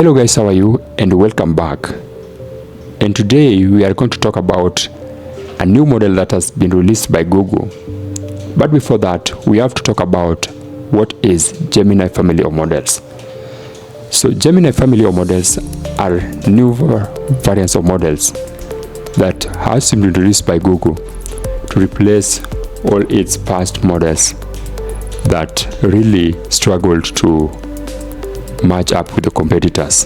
Hello guys, how are you and welcome back. And today we are going to talk about a new model that has been released by Google. But before that, we have to talk about what is Gemini family of models. So Gemini family of models are new variants of models that has been released by Google to replace all its past models that really struggled to match up with the competitors.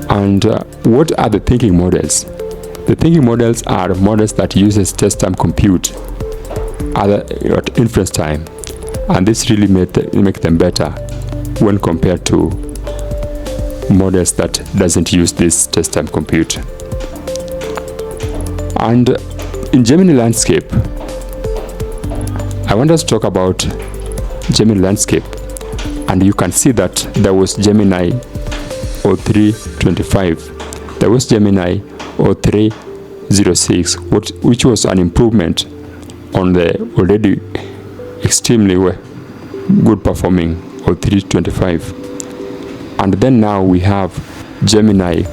And what are the thinking models? The thinking models are models that uses test time compute at inference time, and this really make them better when compared to models that doesn't use this test time compute. And in Gemini landscape, I want us to talk about Gemini landscape, and you can see that there was Gemini 0325, there was Gemini 0306, which was an improvement on the already extremely good performing 0325. And then now we have Gemini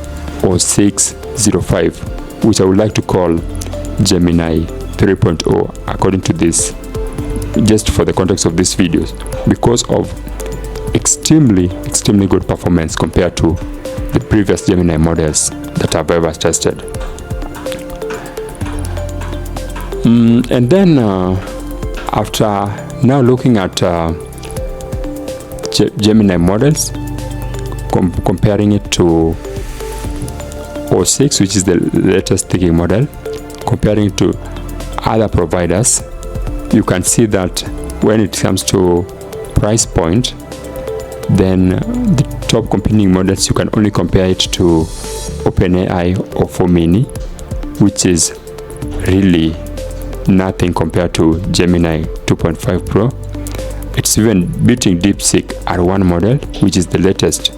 0605, which I would like to call Gemini 3.0 according to this, just for the context of these videos, because of extremely good performance compared to the previous Gemini models that I've ever tested. And then after now looking at Gemini models, comparing it to 06, which is the latest thinking model, comparing it to other providers, you can see that when it comes to price point, then the top competing models, you can only compare it to OpenAI or 4 Mini, which is really nothing compared to Gemini 2.5 Pro. It's even beating DeepSeek R1 model, which is the latest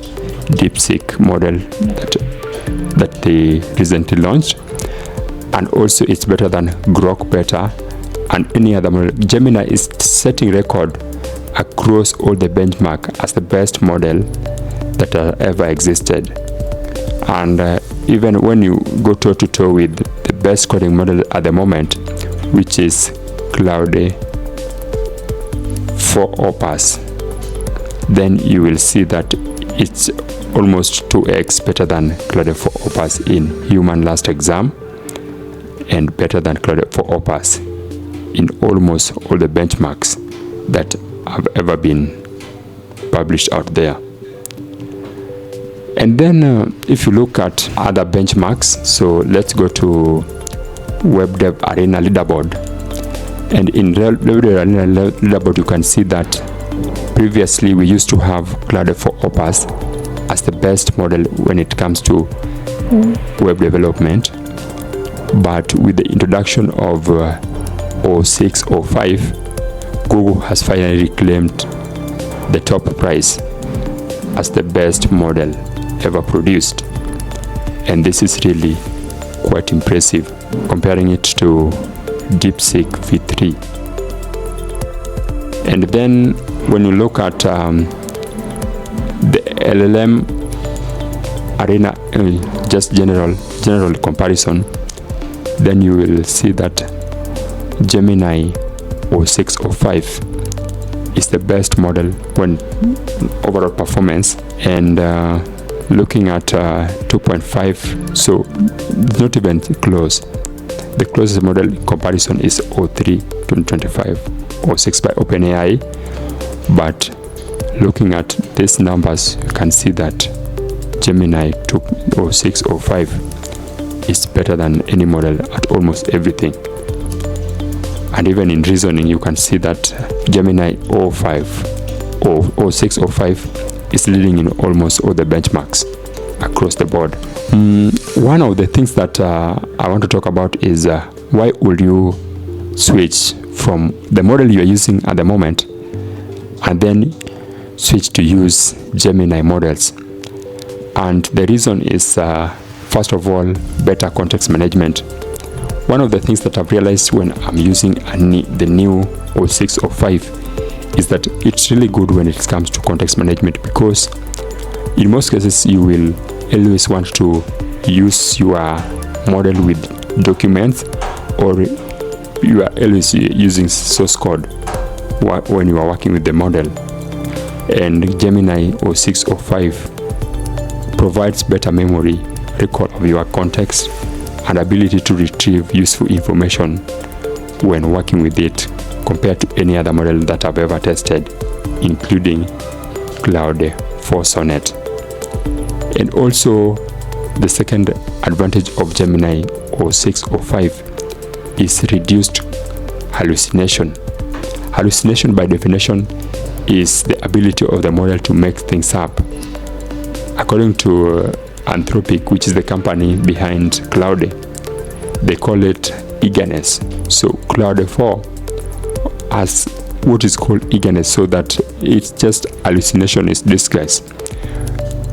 DeepSeek model that they recently launched, and also it's better than Grok Beta and any other model. Gemini is setting record across all the benchmark as the best model that ever existed. And even when you go toe to toe with the best coding model at the moment, which is Claude for Opus, then you will see that it's almost 2x better than Claude for Opus in human last exam, and better than Claude for Opus in almost all the benchmarks that have ever been published out there. And then if you look at other benchmarks, so let's go to Web Dev Arena leaderboard, and in Web Dev Arena leaderboard you can see that previously we used to have Claude for Opus as the best model when it comes to web development, but with the introduction of 0605, Google has finally claimed the top prize as the best model ever produced, and this is really quite impressive comparing it to DeepSeek v3. And then when you look at the LLM Arena, just general comparison, then you will see that Gemini 0605 is the best model when overall performance, and looking at 2.5, so it's not even close. The closest model in comparison is 0325, 06 by OpenAI, but looking at these numbers, you can see that Gemini 0605 is better than any model at almost everything. And even in reasoning, you can see that Gemini 05 or 0605 is leading in almost all the benchmarks across the board. One of the things that I want to talk about is why would you switch from the model you are using at the moment and then switch to use Gemini models? And the reason is first of all, better context management. One of the things that I've realized when I'm using the new 0605 is that it's really good when it comes to context management, because In most cases, you will always want to use your model with documents, or you are always using source code when you are working with the model. And Gemini 06 or 05 provides better memory recall of your context and ability to retrieve useful information when working with it compared to any other model that I've ever tested, including Claude for Sonnet. And also, the second advantage of Gemini 06 or 05 is reduced hallucination. Hallucination, by definition, is the ability of the model to make things up. According to Anthropic, which is the company behind Claude, they call it eagerness. So Claude 4 has what is called eagerness, so that it's just hallucination is disguised.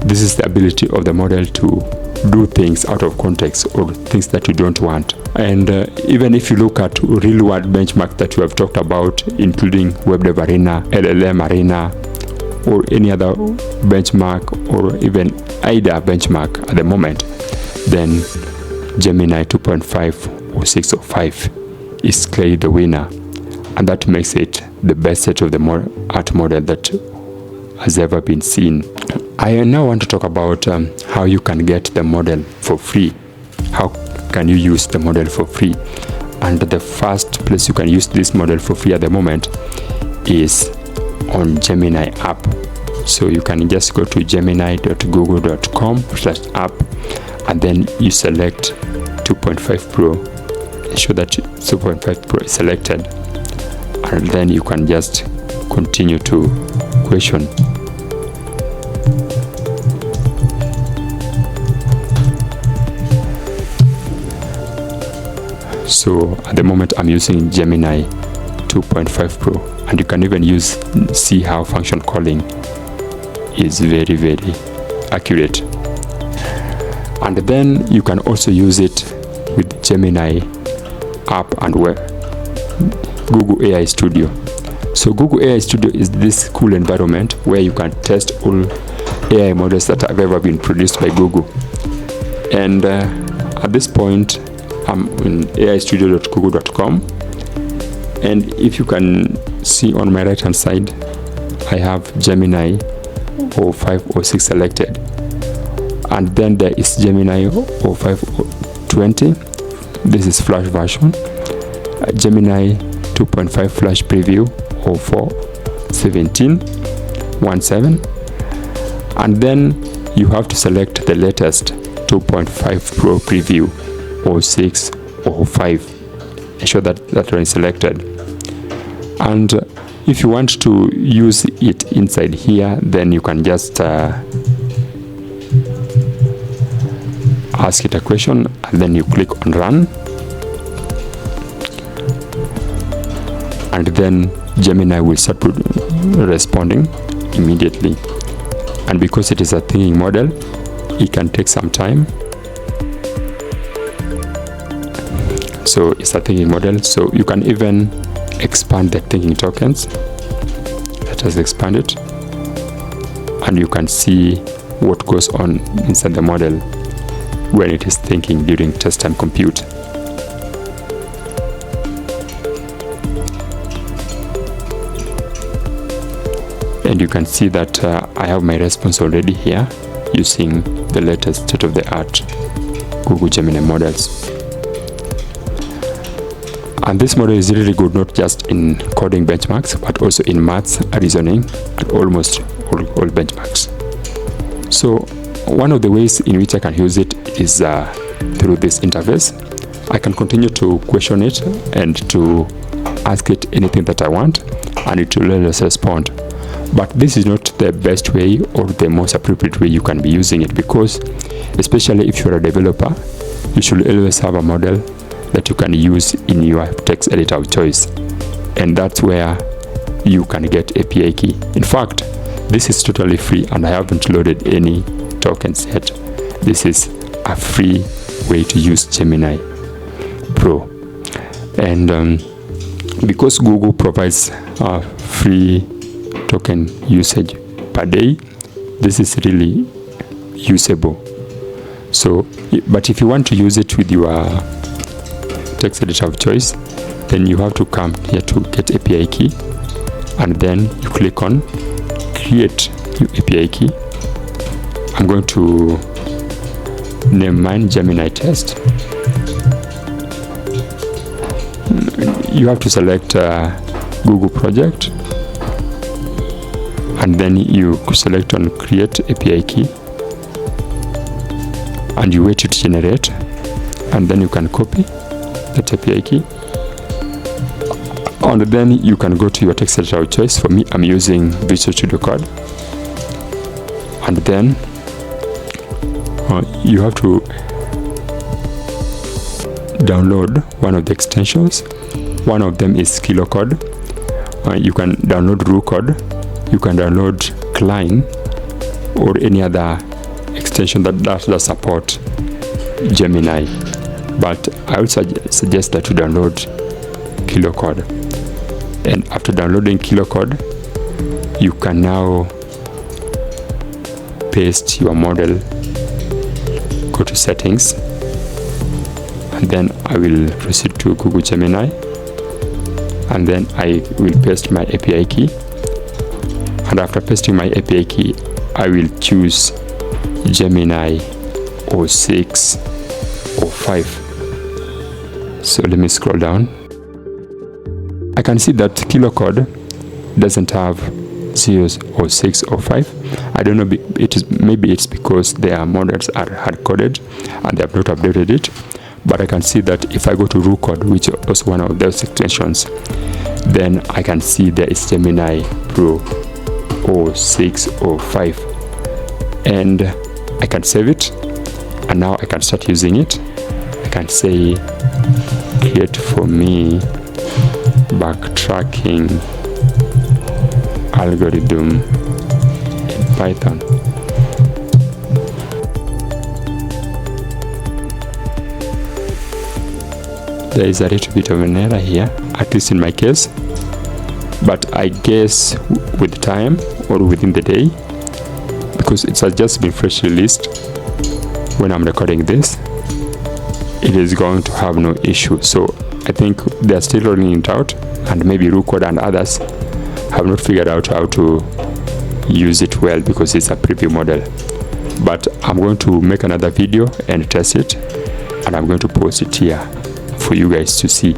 This is the ability of the model to do things out of context or things that you don't want. And even if you look at real world benchmark that we have talked about, including WebDev Arena, LLM Arena, or any other benchmark, or even IDA benchmark at the moment, then Gemini 2.5 or 6 or 5 is clearly the winner, and that makes it the best set of the art model that has ever been seen. I now want to talk about how you can get the model for free. How can you use the model for free? And the first place you can use this model for free at the moment is on Gemini app. So you can just go to gemini.google.com/app, and then you select 2.5 Pro. Ensure that 2.5 Pro is selected, and then you can just continue to question. So at the moment I'm using Gemini 2.5 Pro, and you can even see how function calling is very, very accurate. And then you can also use it with Gemini app and Google AI Studio. So Google AI Studio is this cool environment where you can test all AI models that have ever been produced by Google. And at this point, I'm in aistudio.google.com, and if you can see on my right hand side, I have Gemini 05 or 06 selected, and then there is Gemini 05 or 20. This is flash version. Gemini 2.5 flash preview 04 17 17, and then you have to select the latest 2.5 Pro preview 06 or 05. Ensure that that one is selected. And if you want to use it inside here, then you can just ask it a question, and then you click on run, and then Gemini will start responding immediately. And because it is a thinking model, it can take some time. So it's a thinking model, so you can even expand the thinking tokens. Let us expand it, and you can see what goes on inside the model when it is thinking during test time compute. And you can see that I have my response already here using the latest state-of-the-art Google Gemini models. And this model is really good, not just in coding benchmarks, but also in maths, reasoning, and almost all benchmarks. So one of the ways in which I can use it is through this interface. I can continue to question it and to ask it anything that I want, and it will always respond. But this is not the best way or the most appropriate way you can be using it, because especially if you're a developer, you should always have a model that you can use in your text editor of choice, and that's where you can get API key. In fact, this is totally free, and I haven't loaded any tokens yet. This is a free way to use Gemini Pro, and because Google provides free token usage per day, this is really usable. So, but if you want to use it with your text editor of choice, then you have to come here to get API key, and then you click on create new API key. I'm going to name mine Gemini test. You have to select Google project, and then you select on create API key, and you wait it to generate, and then you can copy that API key, and then you can go to your text editor of choice. For me, I'm using Visual Studio Code, and then you have to download one of the extensions. One of them is Kilo Code. You can download Roo Code, you can download Klein, or any other extension that does support Gemini, but I would suggest that you download Kilo Code. And after downloading Kilo Code, you can now paste your model, go to settings, and then I will proceed to Google Gemini, and then I will paste my API key, and after pasting my API key, I will choose Gemini 06 or 5. So let me scroll down. I can see that Kilo Code doesn't have 0s or 6 or 5. I don't know, maybe it's because their models are hard-coded and they have not updated it. But I can see that if I go to Roo Code, which is also one of those extensions, then I can see there is Gemini Pro 06 or 5, and I can save it, and now I can start using it. I can say create for me backtracking algorithm in Python. There is a little bit of an error here, at least in my case, but I guess with time or within the day, because it has just been freshly released when I'm recording this, it is going to have no issue. So I think they're still rolling it out, and maybe Roo Code and others have not figured out how to use it well because it's a preview model. But I'm going to make another video and test it, and I'm going to post it here for you guys to see.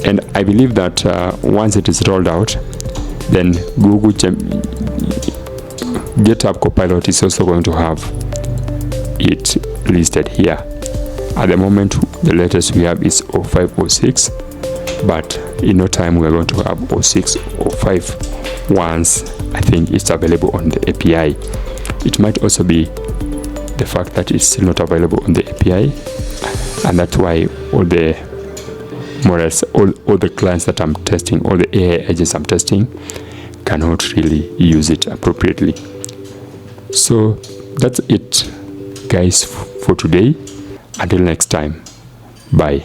And I believe that once it is rolled out, then Google GitHub Copilot is also going to have it listed here. At the moment, the latest we have is 05, 06, but in no time we are going to have 06 or 05 once I think it's available on the API. It might also be the fact that it's still not available on the API, and that's why all the models, all the clients that I'm testing, all the AI agents I'm testing, cannot really use it appropriately. So that's it, guys, for today. Until next time, bye.